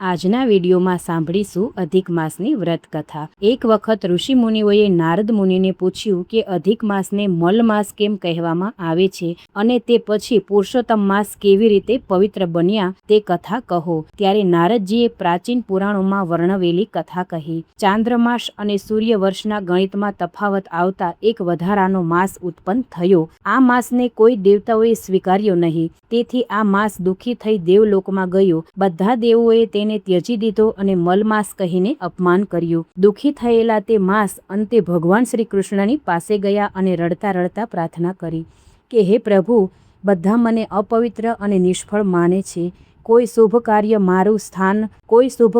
આજના વિડીયોમાં સાંભળીશું અધિક માસની વ્રત કથા। એક વખત ઋષિ મુનિઓએ નારદ મુનિને પૂછ્યું કે અધિક માસને મલ માસ કેમ કહેવામાં આવે છે અને તે પછી પુરુષોત્તમ માસ કેવી રીતે પવિત્ર બન્યા તે કથા કહો। ત્યારે નારદજીએ પ્રાચીન પુરાણોમાં વર્ણવેલી કથા કહી। ચાંદ્રમાસ અને સૂર્ય વર્ષના ગણિતમાં તફાવત આવતા એક વધારાનો માસ ઉત્પન્ન થયો। આ માસને કોઈ દેવતાઓએ સ્વીકાર્યો નહીં, તેથી આ માસ દુઃખી થઈ દેવલોકમાં ગયો। બધા દેવોએ તેને ત્યજી દીધો અને મલમાસ કહીને અપમાન કર્યું। દુઃખી થયેલા તે માસ અંતે ભગવાન શ્રી કૃષ્ણની પાસે ગયા અને રડતા રડતા પ્રાર્થના કરી કે હે પ્રભુ, બધા મને અપવિત્ર અને નિષ્ફળ માને છે। કોઈ શુભ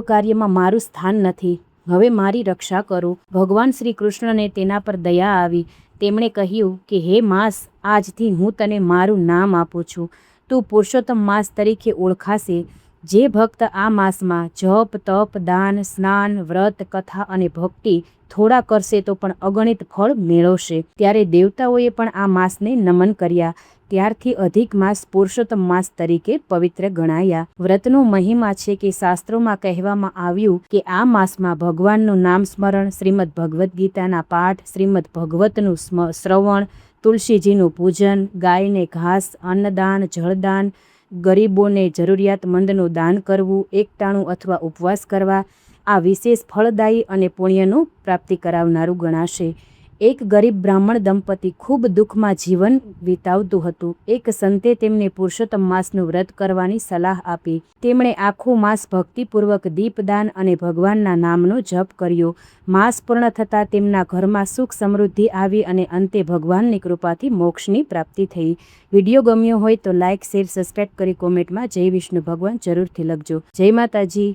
કાર્યમાં મારું સ્થાન નથી। હવે મારી રક્ષા કરો। ભગવાન શ્રી કૃષ્ણને તેના પર દયા આવી। તેમણે કહ્યું કે હે માસ, આજથી હું તને મારું નામ આપું છું। તું પુરુષોત્તમ માસ તરીકે ઓળખાશે। જે ભક્ત આ માસમાં જપ, તપ, દાન, સ્નાન, વ્રત, કથા અને ભક્તિ થોડા કરશે તો પણ અગણિત ફળ મેળવશે। ત્યારે દેવતાઓએ પણ આ માસને નમન કર્યા। ત્યારથી અધિક માસ પુરુષોત્તમ માસ તરીકે પવિત્ર ગણાયા। વ્રતનો મહિમા છે કે શાસ્ત્રોમાં કહેવામાં આવ્યું કે આ માસમાં ભગવાનનું નામ સ્મરણ, શ્રીમદ ભગવદ્ ગીતાના પાઠ, શ્રીમદ ભગવતનું શ્રવણ, તુલસીજીનું પૂજન, ગાયને ઘાસ, અન્નદાન, જળદાન, ગરીબોને જરૂરિયાતમંદનું દાન કરવું, એકટાણું અથવા ઉપવાસ કરવા આ વિશેષ ફળદાયી અને પુણ્યનું પ્રાપ્તિ કરાવનારું ગણાશે। એક ગરીબ બ્રાહ્મણ દંપતી ખૂબ દુઃખમાં જીવન વિતાવતું હતું। એક સંતે તેમને પુરુષોત્તમ માસનું વ્રત કરવાની સલાહ આપી। તેમણે આખું માસ ભક્તિપૂર્વક દીપદાન અને ભગવાનના નામનો જપ કર્યો। માસ પૂર્ણ થતાં તેમના ઘરમાં સુખ સમૃદ્ધિ આવી અને અંતે ભગવાનની કૃપાથી મોક્ષની પ્રાપ્તિ થઈ। વિડીયો ગમ્યો હોય તો લાઇક, શેર, સબસ્ક્રાઈબ કરી કોમેન્ટમાં જય વિષ્ણુ ભગવાન જરૂરથી લખજો। જય માતાજી।